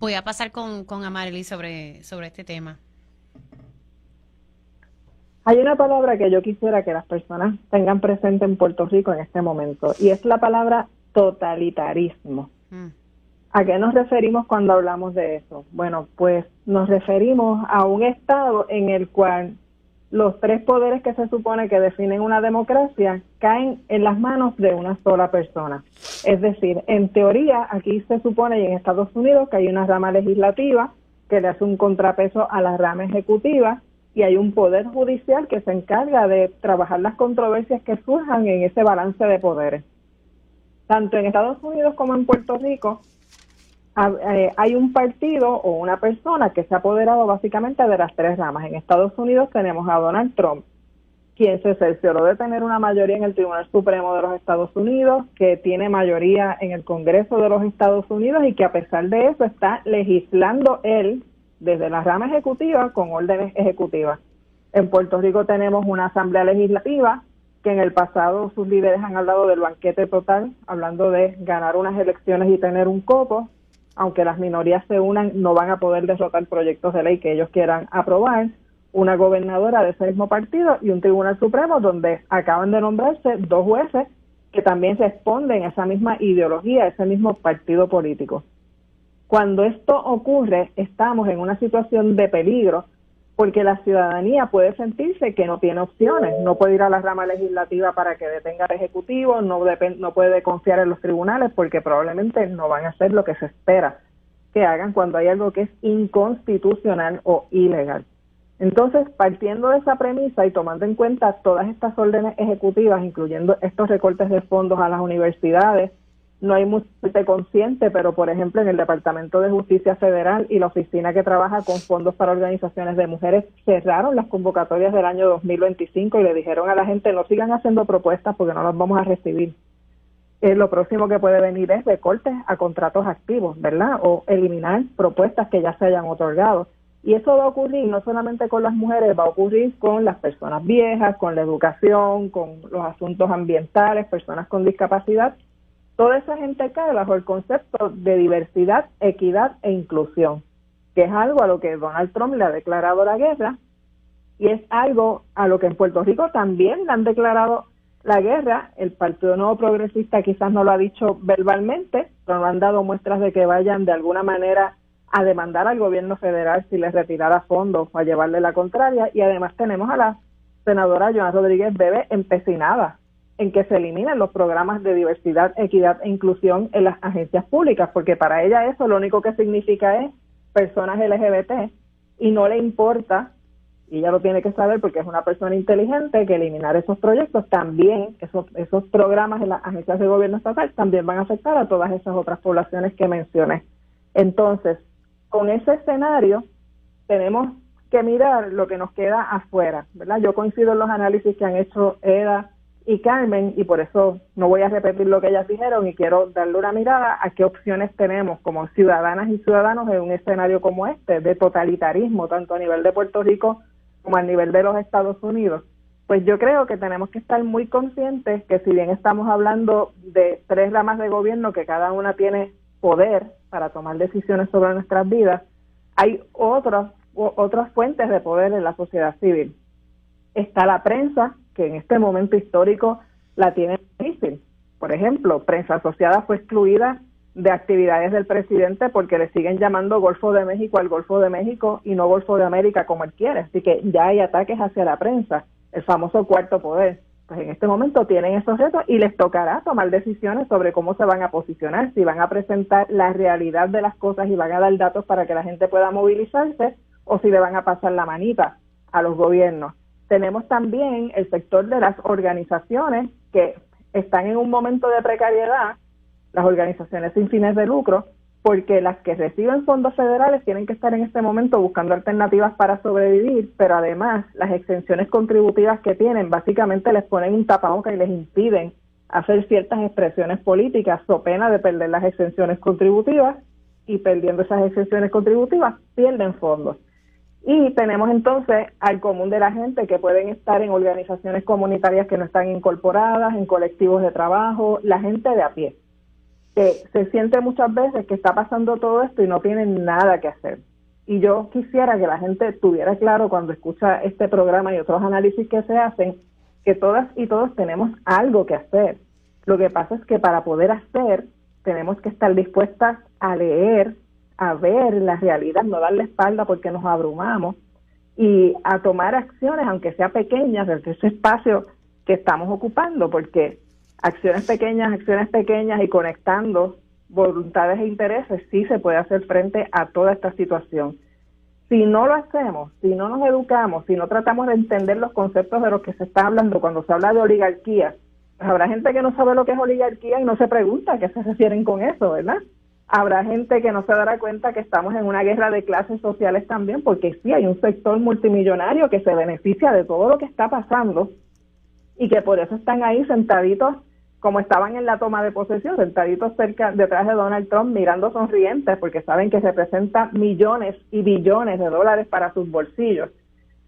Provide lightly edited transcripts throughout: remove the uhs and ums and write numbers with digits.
Voy a pasar con Amarely sobre este tema. Hay una palabra que yo quisiera que las personas tengan presente en Puerto Rico en este momento, y es la palabra totalitarismo. ¿A qué nos referimos cuando hablamos de eso? Bueno, pues nos referimos a un estado en el cual los tres poderes que se supone que definen una democracia caen en las manos de una sola persona. Es decir, en teoría, aquí se supone, y en Estados Unidos, que hay una rama legislativa que le hace un contrapeso a la rama ejecutiva, y hay un poder judicial que se encarga de trabajar las controversias que surjan en ese balance de poderes. Tanto en Estados Unidos como en Puerto Rico, hay un partido o una persona que se ha apoderado básicamente de las tres ramas. En Estados Unidos tenemos a Donald Trump, quien se cercioró de tener una mayoría en el Tribunal Supremo de los Estados Unidos, que tiene mayoría en el Congreso de los Estados Unidos y que a pesar de eso está legislando él desde la rama ejecutiva con órdenes ejecutivas. En Puerto Rico tenemos una asamblea legislativa que en el pasado sus líderes han hablado del banquete total, hablando de ganar unas elecciones y tener un copo. Aunque las minorías se unan, no van a poder derrotar proyectos de ley que ellos quieran aprobar. Una gobernadora de ese mismo partido y un tribunal supremo donde acaban de nombrarse dos jueces que también responden a esa misma ideología, a ese mismo partido político. Cuando esto ocurre, estamos en una situación de peligro porque la ciudadanía puede sentirse que no tiene opciones, no puede ir a la rama legislativa para que detenga al Ejecutivo, no puede confiar en los tribunales porque probablemente no van a hacer lo que se espera que hagan cuando hay algo que es inconstitucional o ilegal. Entonces, partiendo de esa premisa y tomando en cuenta todas estas órdenes ejecutivas, incluyendo estos recortes de fondos a las universidades, no hay mucha gente consciente, pero por ejemplo en el Departamento de Justicia Federal y la oficina que trabaja con fondos para organizaciones de mujeres cerraron las convocatorias del año 2025 y le dijeron a la gente no sigan haciendo propuestas porque no las vamos a recibir. Lo próximo que puede venir es recortes a contratos activos, ¿verdad? O eliminar propuestas que ya se hayan otorgado. Y eso va a ocurrir no solamente con las mujeres, va a ocurrir con las personas viejas, con la educación, con los asuntos ambientales, personas con discapacidad. Toda esa gente cae bajo el concepto de diversidad, equidad e inclusión, que es algo a lo que Donald Trump le ha declarado la guerra y es algo a lo que en Puerto Rico también le han declarado la guerra. El Partido Nuevo Progresista quizás no lo ha dicho verbalmente, pero no han dado muestras de que vayan de alguna manera a demandar al gobierno federal si les retirara fondos o a llevarle la contraria. Y además tenemos a la senadora Joan Rodríguez Bebe empecinada en que se eliminen los programas de diversidad, equidad e inclusión en las agencias públicas, porque para ella eso lo único que significa es personas LGBT y no le importa, y ella lo tiene que saber porque es una persona inteligente, que eliminar esos proyectos también, esos programas en las agencias de gobierno estatal también van a afectar a todas esas otras poblaciones que mencioné. Entonces, con ese escenario tenemos que mirar lo que nos queda afuera, ¿verdad? Yo coincido en los análisis que han hecho Eda y Carmen, y por eso no voy a repetir lo que ellas dijeron y quiero darle una mirada a qué opciones tenemos como ciudadanas y ciudadanos en un escenario como este, de totalitarismo, tanto a nivel de Puerto Rico como a nivel de los Estados Unidos. Pues yo creo que tenemos que estar muy conscientes que si bien estamos hablando de tres ramas de gobierno que cada una tiene poder para tomar decisiones sobre nuestras vidas, hay otras fuentes de poder en la sociedad civil. Está la prensa, que en este momento histórico la tiene difícil. Por ejemplo, Prensa Asociada fue excluida de actividades del presidente porque le siguen llamando Golfo de México al Golfo de México y no Golfo de América como él quiere. Así que ya hay ataques hacia la prensa, el famoso cuarto poder. Pues en este momento tienen esos retos y les tocará tomar decisiones sobre cómo se van a posicionar, si van a presentar la realidad de las cosas y van a dar datos para que la gente pueda movilizarse o si le van a pasar la manita a los gobiernos. Tenemos también el sector de las organizaciones que están en un momento de precariedad, las organizaciones sin fines de lucro, porque las que reciben fondos federales tienen que estar en este momento buscando alternativas para sobrevivir, pero además las exenciones contributivas que tienen básicamente les ponen un tapabocas y les impiden hacer ciertas expresiones políticas, so pena de perder las exenciones contributivas, y perdiendo esas exenciones contributivas pierden fondos. Y tenemos entonces al común de la gente que pueden estar en organizaciones comunitarias que no están incorporadas, en colectivos de trabajo, la gente de a pie. que se siente muchas veces que está pasando todo esto y no tienen nada que hacer. Y yo quisiera que la gente tuviera claro cuando escucha este programa y otros análisis que se hacen, que todas y todos tenemos algo que hacer. Lo que pasa es que para poder hacer, tenemos que estar dispuestas a leer, a ver la realidad, no darle espalda porque nos abrumamos, y a tomar acciones, aunque sea pequeñas, desde ese espacio que estamos ocupando, porque acciones pequeñas y conectando voluntades e intereses, sí se puede hacer frente a toda esta situación. Si no lo hacemos, si no nos educamos, si no tratamos de entender los conceptos de los que se está hablando cuando se habla de oligarquía, pues habrá gente que no sabe lo que es oligarquía y no se pregunta a qué se refieren con eso, ¿verdad? Habrá gente que no se dará cuenta que estamos en una guerra de clases sociales también, porque sí hay un sector multimillonario que se beneficia de todo lo que está pasando y que por eso están ahí sentaditos como estaban en la toma de posesión, sentaditos cerca, detrás de Donald Trump, mirando sonrientes, porque saben que representa millones y billones de dólares para sus bolsillos.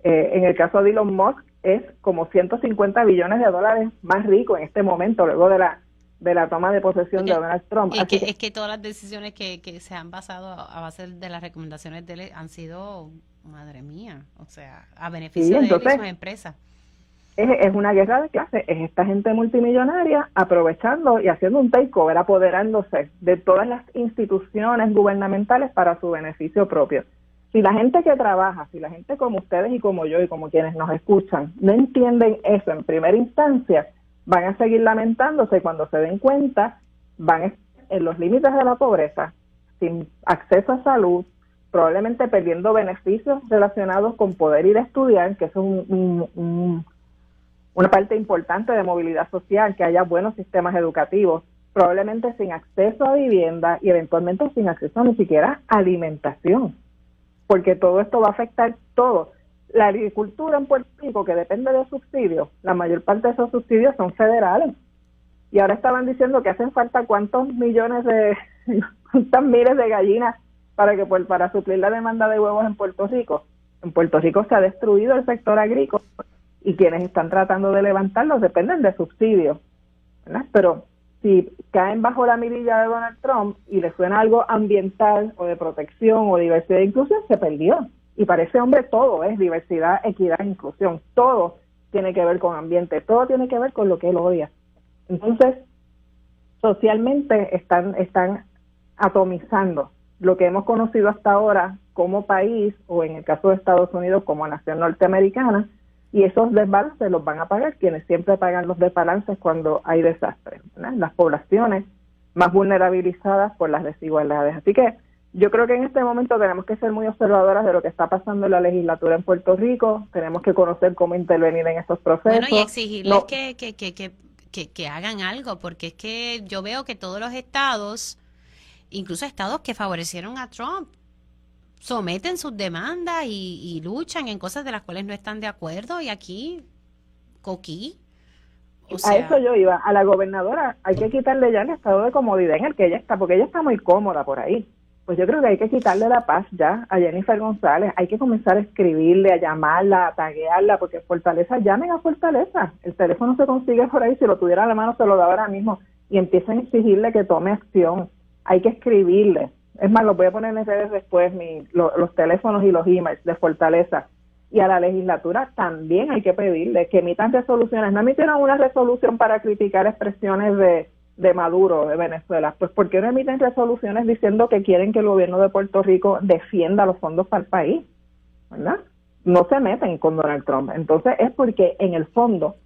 En el caso de Elon Musk, es como 150 billones de dólares más rico en este momento, luego de la toma de posesión de Donald Trump. Es que todas las decisiones que se han basado a base de las recomendaciones de él han sido, madre mía, o sea, a beneficio de él y sus empresas. Es una guerra de clases, es esta gente multimillonaria aprovechando y haciendo un takeover, apoderándose de todas las instituciones gubernamentales para su beneficio propio. Si la gente que trabaja, si la gente como ustedes y como yo y como quienes nos escuchan, no entienden eso en primera instancia, van a seguir lamentándose y cuando se den cuenta, van a estar en los límites de la pobreza, sin acceso a salud, probablemente perdiendo beneficios relacionados con poder ir a estudiar, que eso es una parte importante de movilidad social, que haya buenos sistemas educativos, probablemente sin acceso a vivienda y eventualmente sin acceso ni siquiera a alimentación, porque todo esto va a afectar todo. La agricultura en Puerto Rico, que depende de subsidios, la mayor parte de esos subsidios son federales. Y ahora estaban diciendo que hacen falta cuántas miles de gallinas para suplir la demanda de huevos en Puerto Rico. En Puerto Rico se ha destruido el sector agrícola y quienes están tratando de levantarlos dependen de subsidios, ¿verdad? Pero si caen bajo la mirilla de Donald Trump y le suena algo ambiental o de protección o diversidad e inclusión, se perdió. Y para ese hombre todo es diversidad, equidad e inclusión. Todo tiene que ver con ambiente, todo tiene que ver con lo que él odia. Entonces, socialmente están atomizando lo que hemos conocido hasta ahora como país, o en el caso de Estados Unidos como nación norteamericana, y esos desbalances los van a pagar quienes siempre pagan los desbalances cuando hay desastres, ¿verdad? Las poblaciones más vulnerabilizadas por las desigualdades. Así que yo creo que en este momento tenemos que ser muy observadoras de lo que está pasando en la legislatura en Puerto Rico, tenemos que conocer cómo intervenir en estos procesos. Bueno, y exigirles que hagan algo, porque es que yo veo que todos los estados, incluso estados que favorecieron a Trump, someten sus demandas y luchan en cosas de las cuales no están de acuerdo, y aquí, coquí. A eso yo iba, a la gobernadora hay que quitarle ya el estado de comodidad en el que ella está, porque ella está muy cómoda por ahí. Pues yo creo que hay que quitarle la paz ya a Jennifer González, hay que comenzar a escribirle, a llamarla, a taguearla, porque Fortaleza, llamen a Fortaleza, el teléfono se consigue por ahí, si lo tuviera a la mano se lo da ahora mismo, y empiecen a exigirle que tome acción, hay que escribirle. Es más, los voy a poner en redes después, los teléfonos y los emails de Fortaleza. Y a la legislatura también hay que pedirle que emitan resoluciones. No emitieron una resolución para criticar expresiones de Maduro, de Venezuela. Pues ¿por qué no emiten resoluciones diciendo que quieren que el gobierno de Puerto Rico defienda los fondos para el país? ¿Verdad? No se meten con Donald Trump. Entonces es porque en el fondo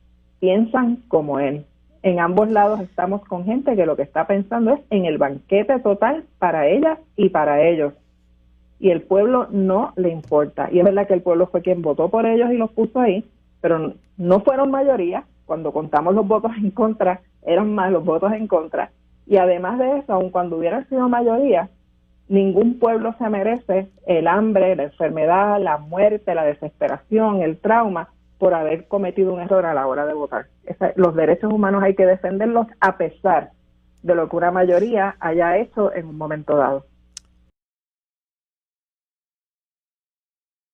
piensan como él. En ambos lados estamos con gente que lo que está pensando es en el banquete total para ellas y para ellos. Y el pueblo no le importa. Y es verdad que el pueblo fue quien votó por ellos y los puso ahí, pero no fueron mayoría. Cuando contamos los votos en contra, eran más los votos en contra. Y además de eso, aun cuando hubieran sido mayoría, ningún pueblo se merece el hambre, la enfermedad, la muerte, la desesperación, el trauma, por haber cometido un error a la hora de votar. Los derechos humanos hay que defenderlos a pesar de lo que una mayoría haya hecho en un momento dado.